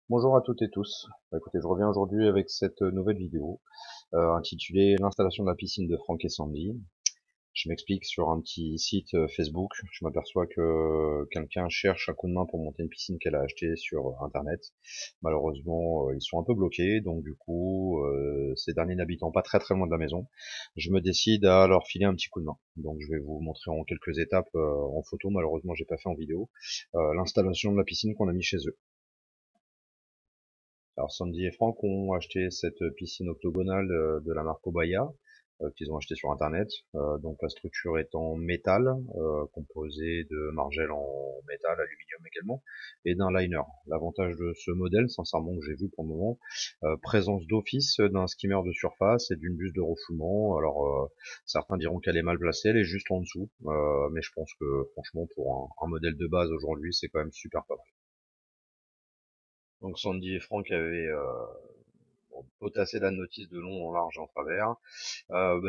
Bonjour à toutes et tous. Écoutez, je reviens aujourd'hui avec cette nouvelle vidéo intitulée l'installation de la piscine de Franck et Sandy. Je m'explique sur un petit site Facebook. Je m'aperçois que quelqu'un cherche un coup de main pour monter une piscine qu'elle a achetée sur Internet. Malheureusement, ils sont un peu bloqués, donc du coup, ces derniers n'habitant pas très très loin de la maison, je me décide à leur filer un petit coup de main. Donc je vais vous montrer en quelques étapes en photo. Malheureusement, j'ai pas fait en vidéo l'installation de la piscine qu'on a mis chez eux. Alors Sandy et Franck ont acheté cette piscine octogonale de la marque Obaya, qu'ils ont acheté sur internet. Donc la structure est en métal, composée de margelles en métal, aluminium également, et d'un liner. L'avantage de ce modèle, sincèrement que j'ai vu pour le moment, présence d'office d'un skimmer de surface et d'une buse de refoulement. Alors certains diront qu'elle est mal placée, elle est juste en dessous, mais je pense que franchement pour un modèle de base aujourd'hui, c'est quand même super pas mal. Donc Sandy et Franck avaient potasser la notice de long en large et en travers.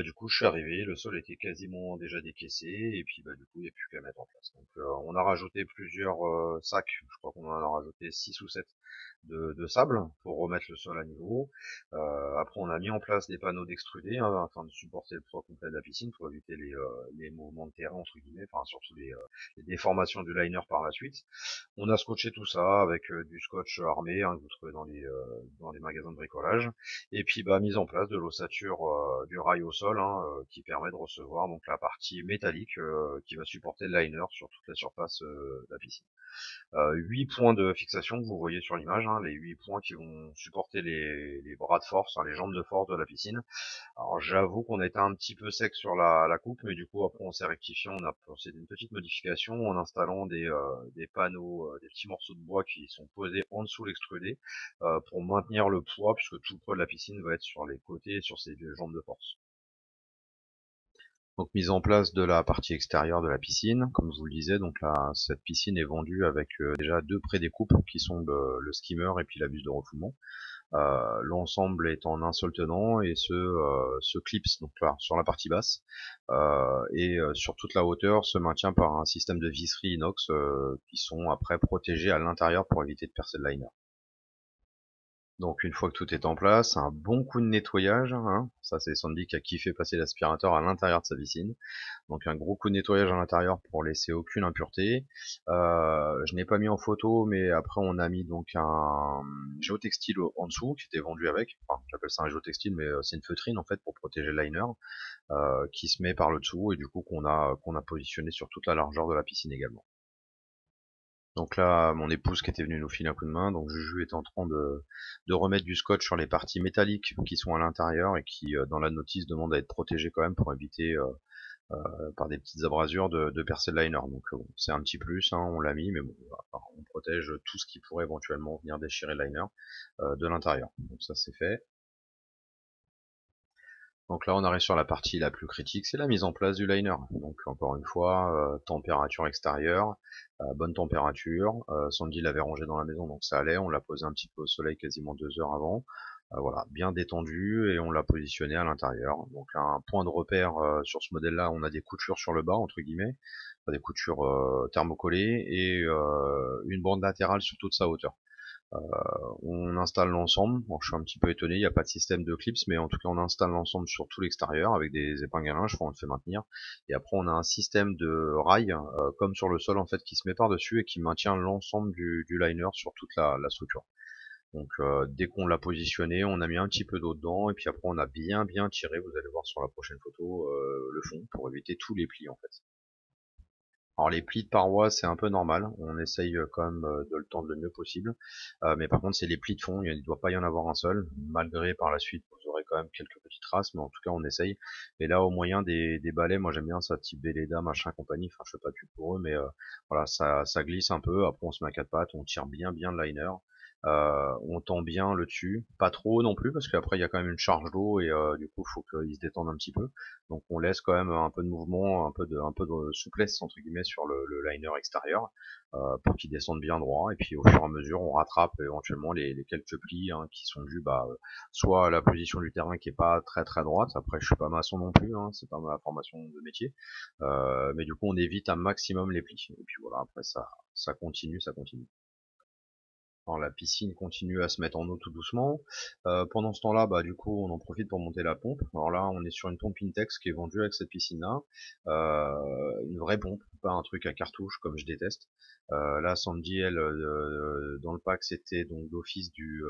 Du coup, je suis arrivé, le sol était quasiment déjà décaissé, et puis du coup, il n'y a plus qu'à mettre en place. Donc, on a rajouté plusieurs sacs, je crois qu'on en a rajouté 6 ou 7 de sable pour remettre le sol à niveau. Après, on a mis en place des panneaux d'extrudés afin de supporter le poids complet de la piscine pour éviter les mouvements de terrain entre guillemets, enfin surtout les déformations du liner par la suite. On a scotché tout ça avec du scotch armé que vous trouvez dans les magasins de bricolage, et puis mise en place de l'ossature du rail au sol qui permet de recevoir donc la partie métallique qui va supporter le liner sur toute la surface de la piscine. 8 points de fixation que vous voyez sur l'image, les 8 points qui vont supporter les bras de force, les jambes de force de la piscine. Alors j'avoue qu'on a été un petit peu sec sur la coupe, mais du coup après on s'est rectifié, on a procédé une petite modification en installant des panneaux, des petits morceaux de bois qui sont posés en dessous l'extrudé pour maintenir le poids, puisque tout le poids de la piscine va être sur les côtés et sur ces deux jambes de force. Donc mise en place de la partie extérieure de la piscine, comme je vous le disais, donc là cette piscine est vendue avec déjà deux pré-découpes qui sont le skimmer et puis la buse de refoulement. L'ensemble est en un seul tenant et se clipse donc là, sur la partie basse et sur toute la hauteur se maintient par un système de visserie inox qui sont après protégés à l'intérieur pour éviter de percer le liner. Donc une fois que tout est en place, un bon coup de nettoyage, ça c'est Sandy qui a kiffé passer l'aspirateur à l'intérieur de sa piscine. Donc un gros coup de nettoyage à l'intérieur pour laisser aucune impureté. Je n'ai pas mis en photo, mais après on a mis donc un géotextile en dessous qui était vendu avec. Enfin, j'appelle ça un géotextile, mais c'est une feutrine en fait pour protéger le liner qui se met par le dessous et du coup qu'on a positionné sur toute la largeur de la piscine également. Donc là, mon épouse qui était venue nous filer un coup de main, donc Juju est en train de remettre du scotch sur les parties métalliques qui sont à l'intérieur et qui, dans la notice, demandent à être protégées quand même pour éviter par des petites abrasures de percer le liner. Donc bon, c'est un petit plus, on l'a mis, mais bon, on protège tout ce qui pourrait éventuellement venir déchirer le liner de l'intérieur. Donc ça c'est fait. Donc là on arrive sur la partie la plus critique, c'est la mise en place du liner. Donc encore une fois, température extérieure, bonne température. Sandy l'avait rangé dans la maison donc ça allait, on l'a posé un petit peu au soleil quasiment 2 heures avant. Voilà, bien détendu et on l'a positionné à l'intérieur. Donc un point de repère sur ce modèle-là, on a des coutures sur le bas entre guillemets, des coutures thermocollées et une bande latérale sur toute sa hauteur. On installe l'ensemble. Bon, je suis un petit peu étonné, il n'y a pas de système de clips, mais en tout cas on installe l'ensemble sur tout l'extérieur avec des épingles à linge, on le fait maintenir. Et après on a un système de rails, comme sur le sol en fait, qui se met par-dessus et qui maintient l'ensemble du liner sur toute la structure. Donc dès qu'on l'a positionné, on a mis un petit peu d'eau dedans et puis après on a bien tiré, vous allez voir sur la prochaine photo, le fond pour éviter tous les plis en fait. Alors les plis de paroi c'est un peu normal, on essaye quand même de le tendre le mieux possible, mais par contre c'est les plis de fond, il ne doit pas y en avoir un seul, malgré par la suite vous aurez quand même quelques petites traces, mais en tout cas on essaye. Et là au moyen des balais, moi j'aime bien ça, type Velleda, machin compagnie, enfin je fais pas de pub pour eux, mais voilà ça glisse un peu, après on se met à quatre pattes, on tire bien le liner. On tend bien le dessus, pas trop non plus parce qu'après il y a quand même une charge d'eau et du coup il faut qu'il se détende un petit peu. Donc on laisse quand même un peu de mouvement, un peu de souplesse entre guillemets sur le liner extérieur pour qu'il descende bien droit. Et puis au fur et à mesure on rattrape éventuellement les quelques plis qui sont dus soit à la position du terrain qui est pas très droite. Après je suis pas maçon non plus, c'est pas ma formation de métier, mais du coup on évite un maximum les plis. Et puis voilà après ça continue. Alors la piscine continue à se mettre en eau tout doucement. Pendant ce temps-là, bah du coup, on en profite pour monter la pompe. Alors là, on est sur une pompe Intex qui est vendue avec cette piscine-là, une vraie pompe, pas un truc à cartouche comme je déteste. Là, Sandy, elle, dans le pack, c'était donc d'office du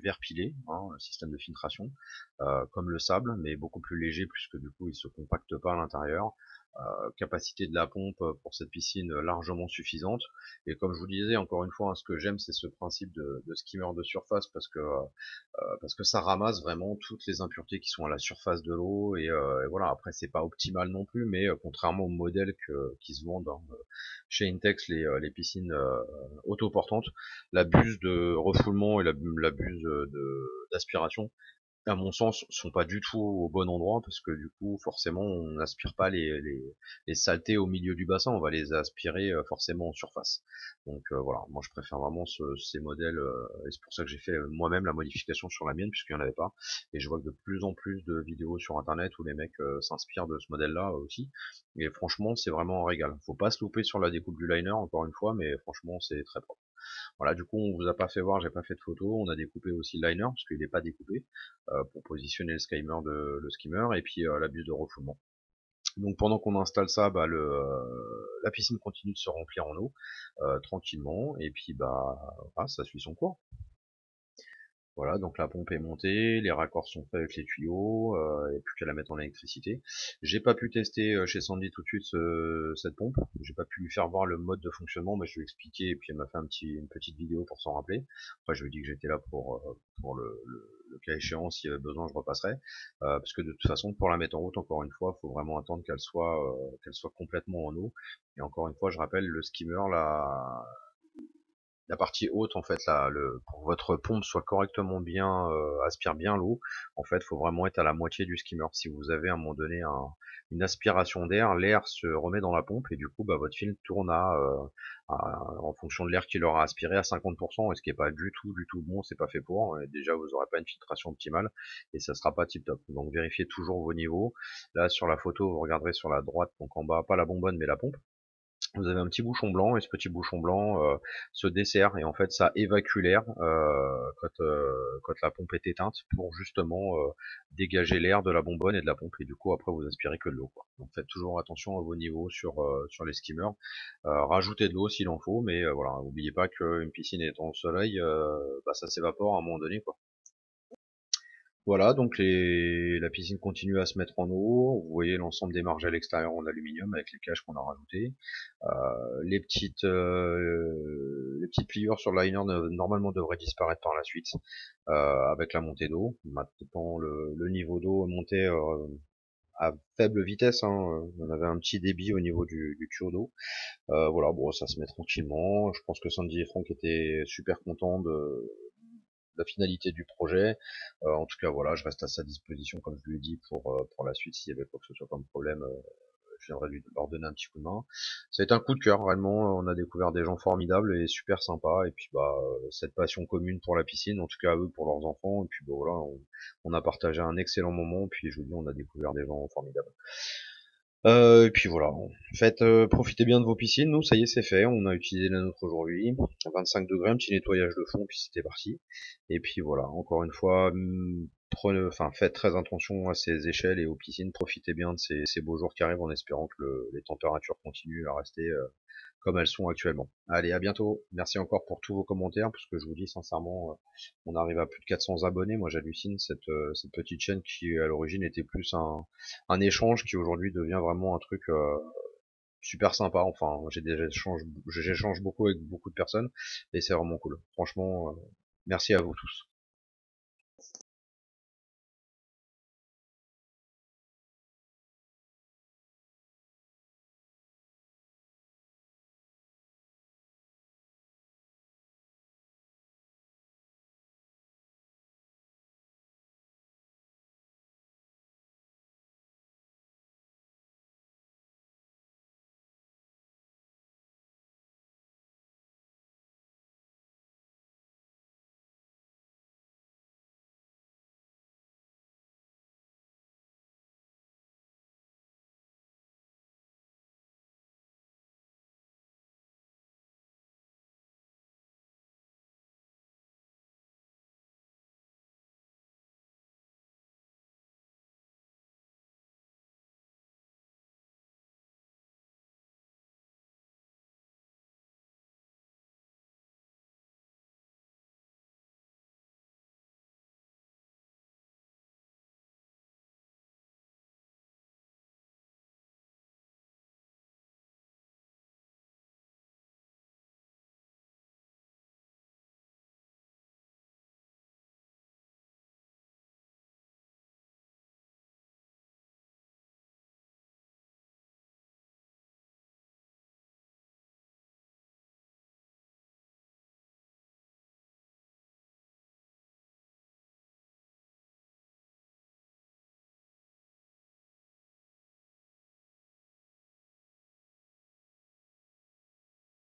verre pilé, hein, un système de filtration, comme le sable, mais beaucoup plus léger puisque du coup, il se compacte pas à l'intérieur. Capacité de la pompe pour cette piscine largement suffisante. Et comme je vous disais, encore une fois, hein, ce que j'aime, c'est ce principe de skimmer de surface parce que ça ramasse vraiment toutes les impuretés qui sont à la surface de l'eau. Et voilà, après, c'est pas optimal non plus, mais contrairement aux modèles qui se vendent hein, chez Intex, les piscines autoportantes, la buse de refoulement et la buse d'aspiration à mon sens, sont pas du tout au bon endroit parce que du coup, forcément, on n'aspire pas les saletés au milieu du bassin, on va les aspirer forcément en surface. Donc voilà, moi je préfère vraiment ces modèles et c'est pour ça que j'ai fait moi-même la modification sur la mienne puisqu'il n'y en avait pas. Et je vois que de plus en plus de vidéos sur internet où les mecs s'inspirent de ce modèle-là aussi. Et franchement, c'est vraiment un régal. Faut pas se louper sur la découpe du liner encore une fois, mais franchement, c'est très propre. Voilà, du coup, on vous a pas fait voir, j'ai pas fait de photo. On a découpé aussi le liner parce qu'il n'est pas découpé pour positionner le skimmer et puis la buse de refoulement. Donc pendant qu'on installe ça, bah, la piscine continue de se remplir en eau tranquillement et puis bah voilà, ça suit son cours. Voilà, donc la pompe est montée, les raccords sont faits avec les tuyaux, et plus qu'à la mettre en électricité. J'ai pas pu tester chez Sandy tout de suite cette pompe, j'ai pas pu lui faire voir le mode de fonctionnement, mais je lui ai expliqué et puis elle m'a fait une petite vidéo pour s'en rappeler. Après je lui ai dit que j'étais là pour le cas échéant, s'il y avait besoin je repasserai, parce que de toute façon pour la mettre en route encore une fois, il faut vraiment attendre qu'elle soit complètement en eau. Et encore une fois je rappelle le skimmer là la partie haute en fait là pour que votre pompe soit correctement bien aspire bien l'eau, en fait faut vraiment être à la moitié du skimmer. Si vous avez à un moment donné une aspiration d'air, l'air se remet dans la pompe et du coup bah votre film tourne en fonction de l'air qu'il aura aspiré à 50%, et ce qui est pas du tout bon, c'est pas fait pour. Et déjà vous aurez pas une filtration optimale et ça sera pas tip top. Donc vérifiez toujours vos niveaux. Là sur la photo vous regarderez sur la droite, donc en bas pas la bonbonne mais la pompe, vous avez un petit bouchon blanc et ce petit bouchon blanc se dessert et en fait ça évacue l'air quand la pompe est éteinte pour justement dégager l'air de la bonbonne et de la pompe et du coup après vous aspirez que de l'eau quoi. Donc faites toujours attention à vos niveaux sur les skimmers. Rajoutez de l'eau s'il en faut, mais voilà, n'oubliez pas qu'une piscine étant au soleil, bah, ça s'évapore à un moment donné quoi. Voilà, donc la piscine continue à se mettre en eau. Vous voyez l'ensemble des marges à l'extérieur en aluminium avec les caches qu'on a rajoutées. Les petites pliures sur le liner normalement devraient disparaître par la suite avec la montée d'eau. Maintenant, le niveau d'eau est monté à faible vitesse. Hein. On avait un petit débit au niveau du tuyau d'eau. Voilà, bon, ça se met tranquillement. Je pense que Sandy et Franck étaient super contents de la finalité du projet. En tout cas, voilà, je reste à sa disposition, comme je lui ai dit, pour la suite, s'il y avait quoi que ce soit comme problème, je viendrai leur donner un petit coup de main. Ça a été un coup de cœur, réellement, on a découvert des gens formidables et super sympas, et puis bah cette passion commune pour la piscine, en tout cas eux pour leurs enfants, et puis bah, voilà, on a partagé un excellent moment, puis je vous dis, on a découvert des gens formidables. Et puis voilà. En fait, profitez bien de vos piscines. Nous, ça y est, c'est fait. On a utilisé la nôtre aujourd'hui. 25 degrés, un petit nettoyage de fond, puis c'était parti. Et puis voilà. Encore une fois, prenez, enfin, faites très attention à ces échelles et aux piscines. Profitez bien de ces beaux jours qui arrivent en espérant que les températures continuent à rester comme elles sont actuellement. Allez, à bientôt. Merci encore pour tous vos commentaires, parce que je vous dis sincèrement, on arrive à plus de 400 abonnés. Moi, j'hallucine cette petite chaîne qui, à l'origine, était plus un échange qui aujourd'hui devient vraiment un truc super sympa. Enfin, j'échange beaucoup avec beaucoup de personnes et c'est vraiment cool. Franchement, merci à vous tous.